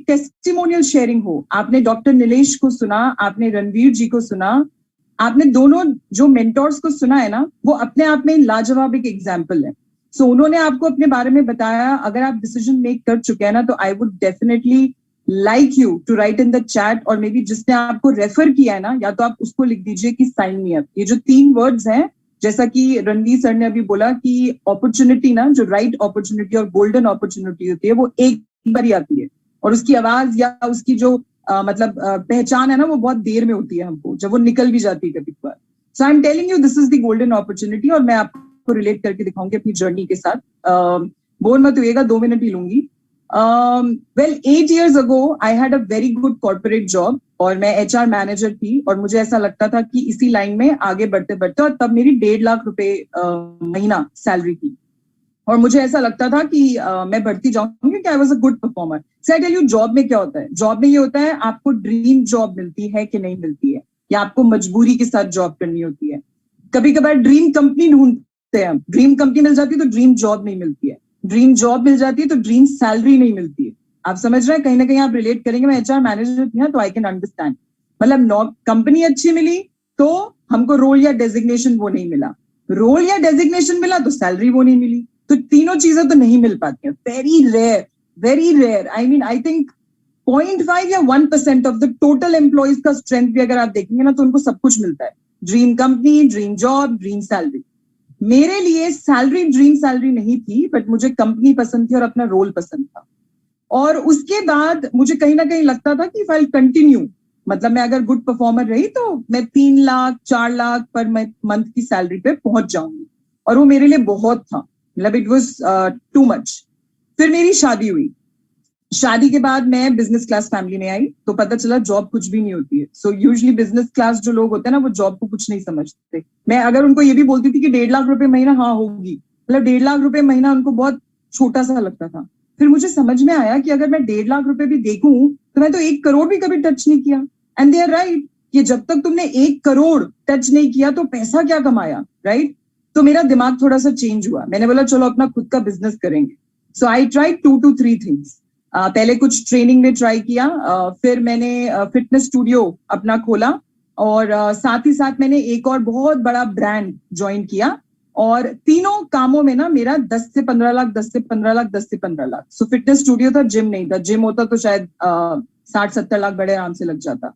Testimonial sharing हो, आपने doctor Nilesh को सुना, आपने रणवीर जी को सुना, आपने दोनों जो मेंटोर्स को सुना है ना, वो अपने आप में लाजवाब एक एग्जाम्पल है. सो उन्होंने आपको अपने बारे में बताया. अगर आप डिसीजन मेक कर चुके हैं ना, तो I would definitely like you to write in the chat, और मे बी जिसने आपको रेफर किया है ना, या तो आप उसको लिख दीजिए कि साइन मी अप. ये जो 3 वर्ड्स हैं, जैसा कि रणवीर सर ने अभी बोला कि अपॉर्चुनिटी ना, जो राइट अपॉर्चुनिटी और गोल्डन अपॉर्चुनिटी होती है, वो एक बार ही आती है, और उसकी आवाज या उसकी जो पहचान है ना, वो बहुत देर में होती है हमको, जब वो निकल भी जाती है कभी कभार. So I am telling you, this is the golden opportunity, और मैं आपको रिलेट करके दिखाऊंगी अपनी जर्नी के साथ. बोल मत होइएगा, 2 मिनट ही लूंगी. Well, 8 years ago I had a very good corporate job, और मैं HR मैनेजर थी, और मुझे ऐसा लगता था कि इसी लाइन में आगे बढ़ते बढ़ते, और तब मेरी 1.5 लाख रुपए महीना सैलरी थी, और मुझे ऐसा लगता था कि मैं बढ़ती जाऊंगी क्योंकि I was a good performer. So I tell you, job में क्या होता है, जॉब में ये होता है, आपको ड्रीम जॉब मिलती है कि नहीं मिलती है, या आपको मजबूरी के साथ जॉब करनी होती है. कभी कभार ड्रीम कंपनी ढूंढते हैं हम, ड्रीम कंपनी मिल जाती है तो ड्रीम जॉब नहीं मिलती है, ड्रीम जॉब मिल जाती है तो ड्रीम सैलरी नहीं मिलती है. आप समझ रहे हैं, कहीं ना कहीं आप रिलेट करेंगे. मैं HR मैनेजर थी ना, तो आई कैन अंडरस्टैंड. मतलब कंपनी अच्छी मिली तो हमको रोल या डेजिग्नेशन वो नहीं मिला, रोल या डेजिग्नेशन मिला तो सैलरी वो नहीं मिली. तो तीनों चीजें तो नहीं मिल पाती हैं. Very rare, very rare. I mean, I think 0.5 या 1% ऑफ द टोटल एम्प्लॉइज का स्ट्रेंथ भी अगर आप देखेंगे ना, तो उनको सब कुछ मिलता है. Dream company, dream job, dream salary. मेरे लिए सैलरी ड्रीम सैलरी नहीं थी, बट मुझे कंपनी पसंद थी और अपना रोल पसंद था. और उसके बाद मुझे कहीं ना कहीं लगता था कि इफ आई कंटिन्यू, मतलब मैं अगर गुड परफॉर्मर रही तो मैं 3 लाख 4 लाख पर मंथ की सैलरी पे पहुंच जाऊंगी, और वो मेरे लिए बहुत था. मतलब इट वाज टू मच. फिर मेरी शादी हुई. शादी के बाद मैं बिजनेस क्लास फैमिली में आई, तो पता चला जॉब कुछ भी नहीं होती है. सो यूजुअली बिजनेस क्लास जो लोग होते हैं ना, वो जॉब को कुछ नहीं समझते. मैं अगर उनको ये भी बोलती थी कि 1.5 लाख रुपए महीना, हाँ होगी, मतलब 1.5 लाख रुपए महीना उनको बहुत छोटा सा लगता था. फिर मुझे समझ में आया कि अगर मैं 1.5 लाख रुपए भी देखूं, तो मैं तो 1 करोड़ भी कभी टच नहीं किया. एंड दे आर राइट, कि जब तक तुमने 1 करोड़ टच नहीं किया तो पैसा क्या कमाया, राइट? तो मेरा दिमाग थोड़ा सा चेंज हुआ. मैंने बोला चलो अपना खुद का बिजनेस करेंगे. सो आई ट्राई 2 to 3 थिंग्स. पहले कुछ ट्रेनिंग में ट्राई किया, फिर मैंने फिटनेस स्टूडियो अपना खोला, और साथ ही साथ मैंने एक और बहुत बड़ा ब्रांड ज्वाइन किया. और तीनों कामों में ना मेरा 10 से 15 लाख, 10 से 15 लाख, 10 से 15 लाख. सो फिटनेस स्टूडियो था, जिम नहीं था. जिम होता तो शायद 60-70 लाख बड़े आराम से लग जाता.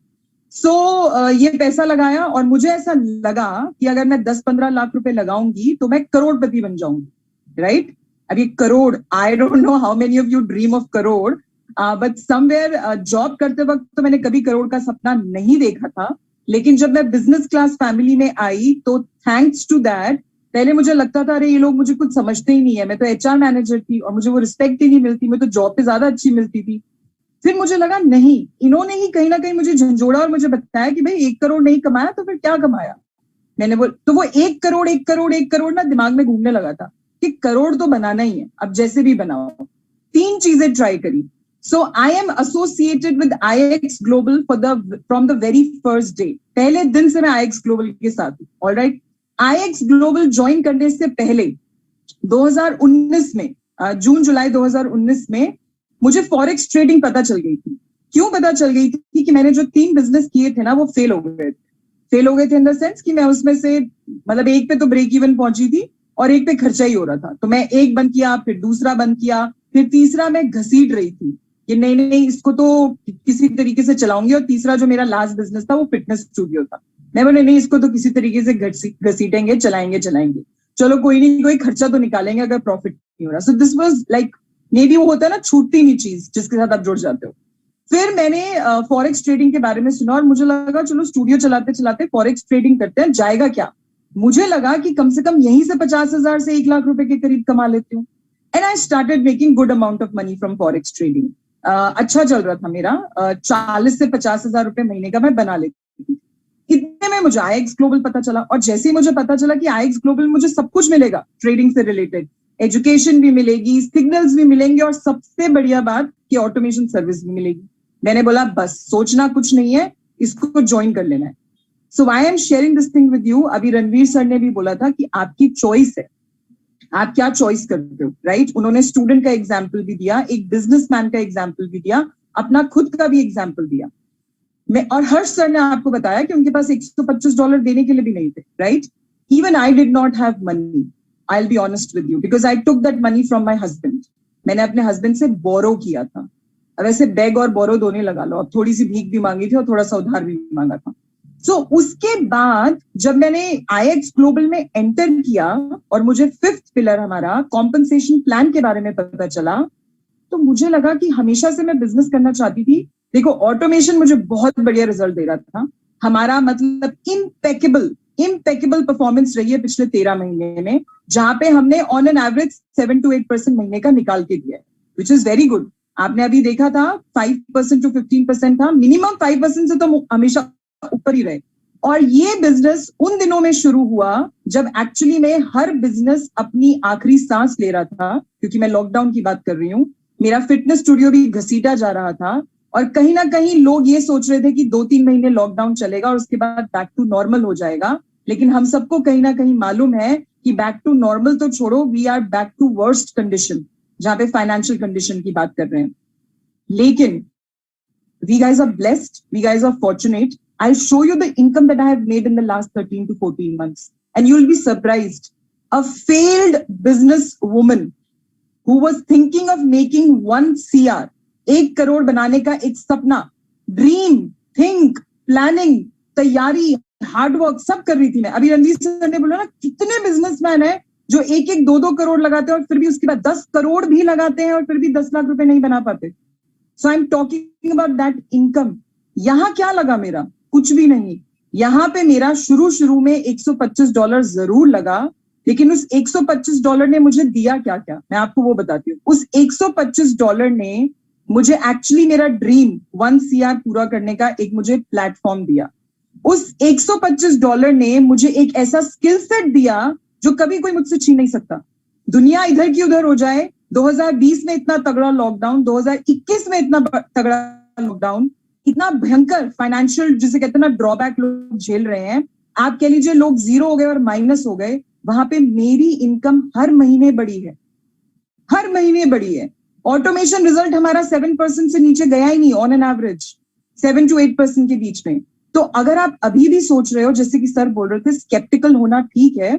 सो ये पैसा लगाया, और मुझे ऐसा लगा कि अगर मैं 10-15 लाख रुपए लगाऊंगी तो मैं करोड़पति बन जाऊंगी, राइट? अब ये crore, I don't know how many of you dream of crore, but somewhere job करते वक्त तो मैंने कभी करोड़ का सपना नहीं देखा था. लेकिन जब मैं बिजनेस क्लास फैमिली में आई, तो थैंक्स टू दैट, पहले मुझे लगता था अरे ये लोग मुझे कुछ समझते ही नहीं है, मैं तो HR मैनेजर थी और मुझे वो रिस्पेक्ट ही नहीं मिलती, मैं तो जॉब पे ज्यादा अच्छी मिलती थी. फिर मुझे लगा नहीं, इन्होंने ही कहीं ना कहीं मुझे झंझोड़ा और मुझे बताया कि भाई 1 करोड़ नहीं कमाया तो फिर क्या कमाया. मैंने बोल तो वो 1 करोड़ 1 करोड़ 1 करोड़ ना दिमाग में घूमने लगा था कि करोड़ तो बनाना ही है, अब जैसे भी बनाओ. 3 चीजें ट्राई करी. So I am associated with IX global from the very first day. पहले दिन से मैं IX ग्लोबल के साथ हूँ. ऑलराइट, IX ग्लोबल ज्वाइन करने से पहले 2019 में, जून जुलाई 2019 में मुझे फॉरेक्स ट्रेडिंग पता चल गई थी. क्यों पता चल गई थी? कि मैंने जो 3 बिजनेस किए थे ना, वो फेल हो गए थे. फेल हो गए थे इन द सेंस कि मैं उसमें से, मतलब एक पे तो ब्रेक इवन पहुंची थी और एक पे खर्चा ही हो रहा था. तो मैं एक बंद किया, फिर दूसरा बंद किया, फिर तीसरा मैं घसीट रही थी कि नहीं नहीं इसको तो किसी तरीके से चलाऊंगी. और तीसरा जो मेरा लास्ट बिजनेस था वो फिटनेस स्टूडियो था. मैं बोले नहीं, इसको तो किसी तरीके से घसीटेंगे, चलाएंगे. चलो कोई नहीं, कोई खर्चा तो निकालेंगे अगर प्रॉफिट नहीं हो रहा. So this was like, may be वो होता है ना छूटती नहीं चीज जिसके साथ आप जुड़ जाते हो. फिर मैंने फॉरेक्स ट्रेडिंग के बारे में सुना और मुझे लगा चलो स्टूडियो चलाते चलाते फॉरेक्स ट्रेडिंग करते हैं, जाएगा क्या. मुझे लगा कि कम से कम यहीं से 50,000 से 1 लाख रुपए के करीब कमा लेती हूँ. And I started making good amount of money from forex trading. अच्छा चल रहा था मेरा, 40 से 50,000 रुपए महीने का मैं बना लेती थी. इतने में मुझे IX ग्लोबल पता चला, और जैसे ही मुझे पता चला कि IX ग्लोबल मुझे सब कुछ मिलेगा ट्रेडिंग से रिलेटेड, एजुकेशन भी मिलेगी, सिग्नल्स भी मिलेंगे, और सबसे बढ़िया बात कि ऑटोमेशन सर्विस भी मिलेगी, मैंने बोला बस सोचना कुछ नहीं है, इसको ज्वाइन कर लेना है. So I am sharing this thing with you. अभी रणवीर सर ने भी बोला था कि आपकी चॉइस है. आप क्या चॉइस करते हो, राइट? उन्होंने स्टूडेंट का एग्जाम्पल भी दिया, एक बिजनेसमैन का एग्जाम्पल भी दिया, अपना खुद का भी एग्जाम्पल दिया। मैं और हर्ष सर ने आपको बताया कि उनके पास $125 देने के लिए भी नहीं थे, right? Even I did not have money, I will be honest with you, because I took that money from my husband. मैंने अपने हस्बैंड से बोरो किया था। अब ऐसे बेग और बोरो दोनों लगा लो, अब थोड़ी सी भीख भी मांगी थी और थोड़ा सा उधार भी मांगा था। सो उसके बाद जब मैंने IX ग्लोबल में एंटर किया और मुझे 5th पिलर हमारा कॉम्पनसेशन प्लान के बारे में पता चला, तो मुझे लगा कि हमेशा से मैं बिजनेस करना चाहती थी। देखो, ऑटोमेशन मुझे बहुत बढ़िया रिजल्ट दे रहा था। हमारा मतलब इम्पेकेबल परफॉर्मेंस रही है पिछले 13 महीने में, जहां पे हमने ऑन एन एवरेज 7 to 8% महीने का निकाल के दिया है, विच इज वेरी गुड। आपने अभी देखा था 5% to 15% था, मिनिमम 5% से तो हमेशा ऊपर ही रहे। और ये बिजनेस उन दिनों में शुरू हुआ जब एक्चुअली में हर बिजनेस अपनी आखिरी सांस ले रहा था, क्योंकि मैं लॉकडाउन की बात कर रही हूँ। मेरा फिटनेस स्टूडियो भी घसीटा जा रहा था और कहीं ना कहीं लोग ये सोच रहे थे कि 2-3 महीने लॉकडाउन चलेगा और उसके बाद बैक टू नॉर्मल हो जाएगा। लेकिन हम सबको कहीं ना कहीं मालूम है कि बैक टू नॉर्मल तो छोड़ो, we are back to worst condition, जहां पे फाइनेंशियल कंडीशन की बात कर रहे हैं। लेकिन we guys are blessed, we guys are fortunate. I'll show you the income that I have made in the last 13 to 14 months, and you'll be surprised. A failed business woman who was thinking of making 1 CR, 1 crore बनाने का एक सपना, dream, think, planning, तैयारी, hard work सब कर रही थी मैं। अभी रणजीत सर ने बोला ना, कितने बिजनेसमैन है जो 1-1, 2-2 करोड़ लगाते हैं और फिर भी उसके बाद 10 करोड़ भी लगाते हैं और फिर भी 10 लाख रुपए नहीं बना पाते। So I'm talking about that income. यहां क्या लगा मेरा? कुछ भी नहीं। यहां पे मेरा शुरू में $125 जरूर लगा, लेकिन उस $125 ने मुझे दिया क्या क्या, मैं आपको वो बताती हूँ। उस $125 ने मुझे एक्चुअली मेरा ड्रीम 1 CR पूरा करने का एक मुझे प्लेटफॉर्म दिया। उस $125 ने मुझे एक ऐसा स्किल सेट दिया जो कभी कोई मुझसे छीन नहीं सकता। दुनिया इधर की उधर हो जाए, 2020 में इतना तगड़ा लॉकडाउन, 2021 में इतना तगड़ा लॉकडाउन, इतना भयंकर फाइनेंशियल जिसे कहते हैं ना ड्रॉबैक लोग झेल रहे हैं, आप कह लीजिए लोग जीरो हो गए और माइनस हो गए, वहां पे मेरी इनकम हर महीने बढ़ी है, हर महीने बढ़ी है। ऑटोमेशन रिजल्ट हमारा 7% से नीचे गया ही नहीं, ऑन एन एवरेज 7 to 8% के बीच में। तो अगर आप अभी भी सोच रहे हो, जैसे कि सर बोल रहे थे, स्केप्टिकल होना ठीक है,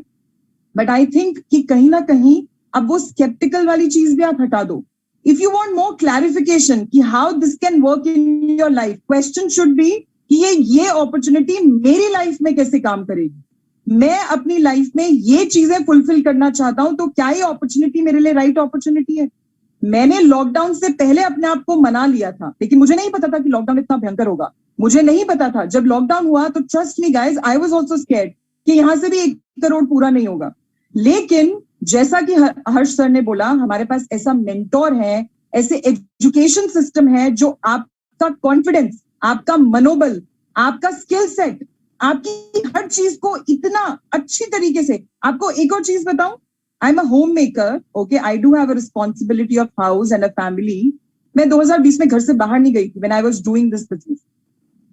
बट आई थिंक कि कहीं ना कहीं अब वो स्केप्टिकल वाली चीज भी आप हटा दो। If you want more clarification कि how this can work in your life, question should be कि ये अपॉर्चुनिटी मेरी लाइफ में कैसे काम करेगी, मैं अपनी लाइफ में ये चीजें फुलफिल करना चाहता हूं, तो क्या ये अपॉर्चुनिटी मेरे लिए राइट अपॉर्चुनिटी है? मैंने लॉकडाउन से पहले अपने आप को मना लिया था, लेकिन मुझे नहीं पता था कि लॉकडाउन इतना भयंकर होगा। मुझे नहीं पता था, जब लॉकडाउन हुआ तो trust me guys, I was also scared कि यहां से भी 1 करोड़ पूरा नहीं होगा। लेकिन जैसा कि हर्ष सर ने बोला, हमारे पास ऐसा मेंटोर है, ऐसे एजुकेशन सिस्टम है जो आपका कॉन्फिडेंस, आपका मनोबल, आपका स्किल सेट, आपकी हर चीज को इतना अच्छी तरीके से। आपको एक और चीज बताऊं, I am a homemaker, okay, I do have a responsibility of house and a family. मैं 2020 में घर से बाहर नहीं गई थी, when I was doing this business,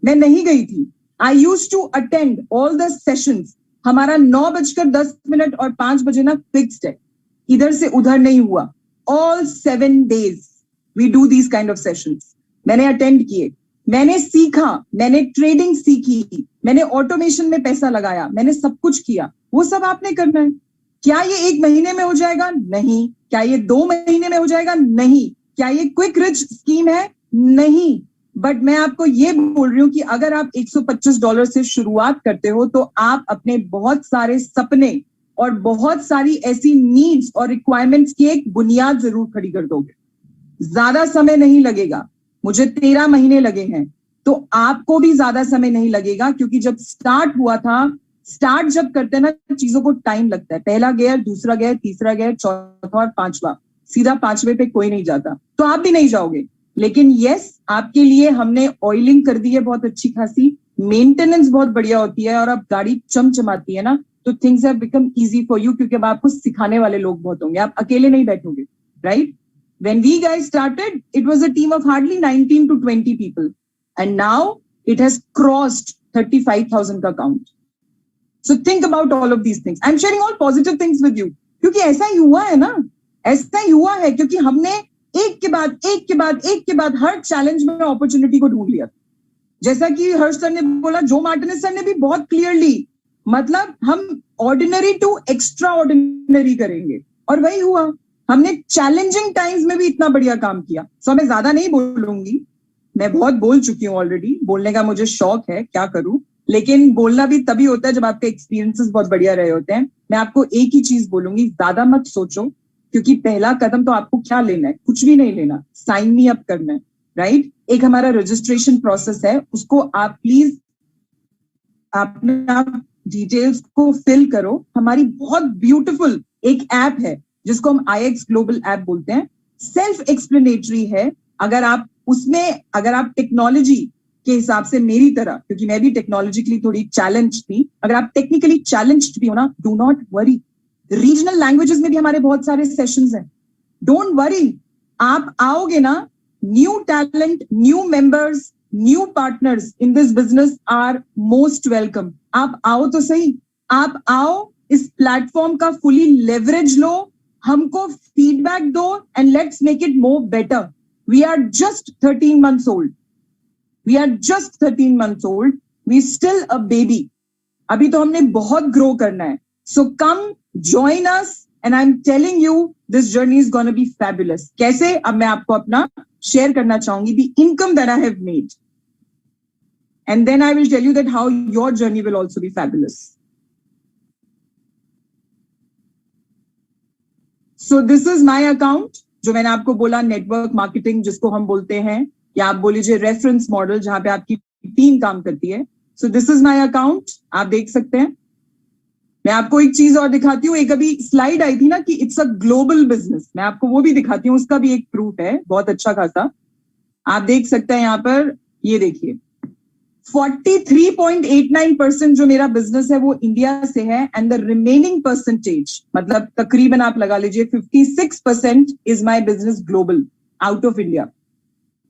मैं नहीं गई थी। I used to attend all the sessions. हमारा 9:10 और 5 बजे ना फिक्स्ड है, इधर से उधर नहीं हुआ। All 7 days we do these kind of sessions. मैंने अटेंड किए, मैंने सीखा, मैंने ट्रेडिंग सीखी, मैंने ऑटोमेशन में पैसा लगाया, मैंने सब कुछ किया। वो सब आपने करना है। क्या ये 1 महीने में हो जाएगा? नहीं। क्या ये 2 महीने में हो जाएगा? नहीं। क्या ये क्विक रिच स्कीम है? नहीं। बट मैं आपको ये बोल रही हूं कि अगर आप $125 से शुरुआत करते हो तो आप अपने बहुत सारे सपने और बहुत सारी ऐसी नीड्स और रिक्वायरमेंट्स की एक बुनियाद जरूर खड़ी कर दोगे। ज्यादा समय नहीं लगेगा, मुझे 13 महीने लगे हैं, तो आपको भी ज्यादा समय नहीं लगेगा, क्योंकि जब स्टार्ट हुआ था, स्टार्ट जब करते हैं ना चीजों को टाइम लगता है। पहला गियर, दूसरा गियर, तीसरा गियर, चौथा और 5वां, सीधा 5वें पे कोई नहीं जाता, तो आप भी नहीं जाओगे। लेकिन यस, आपके लिए हमने ऑयलिंग कर दी है बहुत अच्छी खासी, मेंटेनेंस बहुत बढ़िया होती है, और अब गाड़ी चमचमाती है ना, तो things have become easy for you, क्योंकि अब आपको सिखाने वाले लोग बहुत होंगे, आप अकेले नहीं बैठोगे, right? When we guys started, it was a team of hardly 19 to 20 people, and now it has crossed 35,000 का count. So think about all of these things. I'm sharing all positive things with you. क्योंकि ऐसा ही हुआ है ना, ऐसा ही हुआ है, क्योंकि हमने एक के बाद एक के बाद एक के बाद हर चैलेंज में अपॉर्चुनिटी को ढूंढ लिया। जैसा कि हर्ष सर ने बोला, जो मार्टिनेज सर ने भी बहुत क्लियरली, मतलब हम ऑर्डिनरी टू एक्स्ट्रा ऑर्डिनरी करेंगे, और वही हुआ। हमने चैलेंजिंग टाइम्स में भी इतना बढ़िया काम किया। सो मैं ज्यादा नहीं बोलूंगी, मैं बहुत बोल चुकी हूँ ऑलरेडी, बोलने का मुझे शौक है, क्या करूं, लेकिन बोलना भी तभी होता है जब आपके एक्सपीरियंसेस बहुत बढ़िया रहे होते हैं। मैं आपको एक ही चीज बोलूंगी, ज्यादा मत सोचो, क्योंकि पहला कदम तो आपको क्या लेना है, कुछ भी नहीं लेना, साइन मी अप करना है, राइट। एक हमारा रजिस्ट्रेशन प्रोसेस है, उसको आप प्लीज अपना डिटेल्स को फिल करो। हमारी बहुत ब्यूटीफुल एक ऐप है जिसको हम IX ग्लोबल ऐप बोलते हैं, सेल्फ एक्सप्लेनेटरी है। अगर आप उसमें, अगर आप टेक्नोलॉजी के हिसाब से मेरी तरह, क्योंकि मैं भी टेक्नोलॉजिकली थोड़ी चैलेंज थी, अगर आप टेक्निकली चैलेंज्ड भी हो ना, do not worry, regional languages में भी हमारे बहुत सारे सेशंस हैं, डोंट वरी। आप आओगे ना, new talent, new members, new partners in this business are most welcome. आप आओ तो सही, आप आओ, इस प्लेटफॉर्म का फुली लेवरेज लो, हमको फीडबैक दो, and let's make it more better. We are just 13 months old. We are just 13 months old. We still a baby. अभी तो हमने बहुत ग्रो करना है. So come join us, and I'm telling you, this journey is going to be fabulous. कैसे? अब मैं आपको अपना शेयर करना चाहूंगी the income that I have made, and then I will tell you that how your journey will also be fabulous. So this is my account. जो मैंने आपको बोला, नेटवर्क मार्केटिंग जिसको हम बोलते हैं, या आप बोल लीजिए रेफरेंस मॉडल, जहां पे आपकी टीम काम करती है। So this is my account, आप देख सकते हैं। मैं आपको एक चीज और दिखाती हूँ, एक अभी स्लाइड आई थी ना कि इट्स अ ग्लोबल बिजनेस, मैं आपको वो भी दिखाती हूँ, उसका भी एक प्रूफ है बहुत अच्छा खासा। आप देख सकते हैं यहाँ पर, ये देखिए 43.89% जो मेरा बिजनेस है वो इंडिया से है, एंड द रिमेनिंग परसेंटेज, मतलब तकरीबन आप लगा लीजिए 56% is my business global, out of India.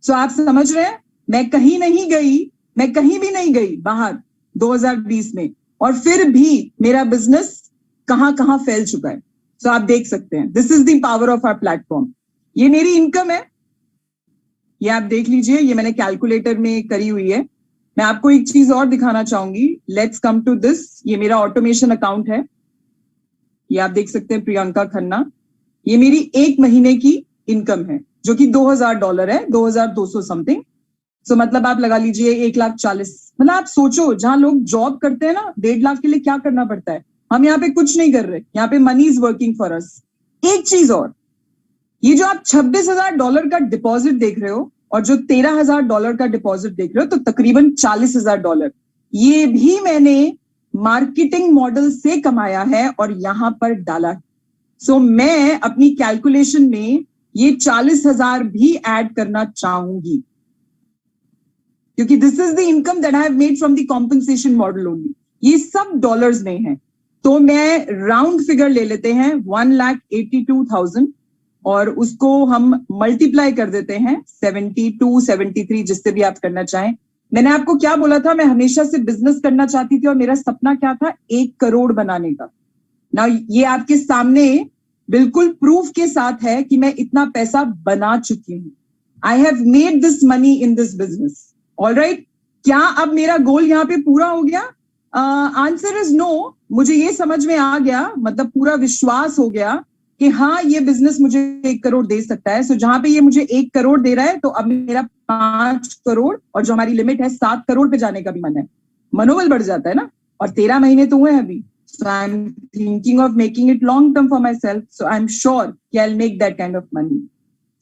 सो आप समझ रहे हैं, मैं कहीं नहीं गई, मैं कहीं भी नहीं गई बाहर 2020 में, और फिर भी मेरा बिजनेस कहां कहां फैल चुका है। सो आप देख सकते हैं, this is the power of our platform. ये मेरी इनकम है, ये आप देख लीजिए, ये मैंने कैलकुलेटर में करी हुई है। मैं आपको एक चीज और दिखाना चाहूंगी, लेट्स कम टू दिस। ये मेरा ऑटोमेशन अकाउंट है, ये आप देख सकते हैं, प्रियंका खन्ना। ये मेरी एक महीने की इनकम है जो कि $2000 है, 2200 समथिंग। सो मतलब आप लगा लीजिए 1,40,000। मतलब आप सोचो, जहां लोग जॉब करते हैं ना 1.5 लाख के लिए क्या करना पड़ता है, हम यहाँ पे कुछ नहीं कर रहे, यहाँ पे money is working for us. एक चीज और, ये जो आप $26,000 का डिपॉजिट देख रहे हो और जो $13,000 का डिपॉजिट देख रहे हो, तो तकरीबन $40,000, ये भी मैंने मार्केटिंग मॉडल से कमाया है और यहां पर डाला है। सो मैं अपनी कैलकुलेशन में ये 40,000 भी ऐड करना चाहूंगी, क्योंकि this is the income that I have made from the compensation model only. ये सब डॉलर्स में है, तो मैं राउंड फिगर ले लेते हैं 1,82,000 और उसको हम मल्टीप्लाई कर देते हैं 72, 73, जिससे भी आप करना चाहें। मैंने आपको क्या बोला था, मैं हमेशा से बिजनेस करना चाहती थी और मेरा सपना क्या था, 1 करोड़ बनाने का। ना ये आपके सामने बिल्कुल प्रूफ के साथ है कि मैं इतना पैसा बना चुकी हूं। I have made this money in this business. Alright, क्या अब मेरा गोल यहाँ पे पूरा हो गया? Answer is no. मुझे ये समझ में आ गया, मतलब पूरा विश्वास हो गया कि हाँ, ये बिजनेस मुझे 1 करोड़ दे सकता है। सो जहां पे ये मुझे 1 करोड़ दे रहा है, तो अब मेरा 5 करोड़ और जो हमारी लिमिट है 7 करोड़ पे जाने का भी मन है। मनोबल बढ़ जाता है ना, और 13 महीने तो हुए हैं अभी। So I'm thinking of making it long term for myself. So I'm sure I'll make that kind of money.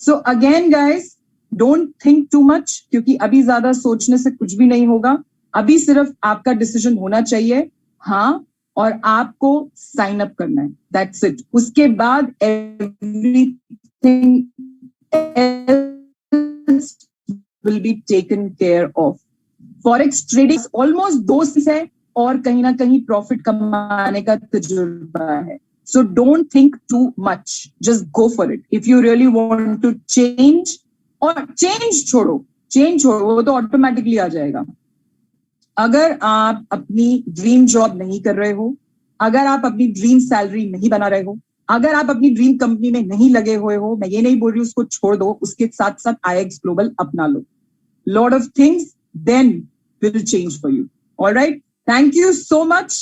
So again, guys, don't think too much, क्योंकि अभी ज्यादा सोचने से कुछ भी नहीं होगा। अभी सिर्फ आपका डिसीजन होना चाहिए, हाँ, और आपको साइन अप करना है, दैट्स इट। उसके बाद everything else will be taken care of. Forex trading almost दोस्त है और कहीं ना कहीं प्रॉफिट कमाने का तजुर्बा है। So don't think too much, just go for it. If you really want to change, और चेंज छोड़ो, वो तो ऑटोमेटिकली आ जाएगा। अगर आप अपनी ड्रीम जॉब नहीं कर रहे हो, अगर आप अपनी ड्रीम सैलरी नहीं बना रहे हो, अगर आप अपनी ड्रीम कंपनी में नहीं लगे हुए हो, मैं ये नहीं बोल रही उसको छोड़ दो, उसके साथ साथ IX ग्लोबल अपना लो. Lot of things then will change for you. All right. Thank you so much.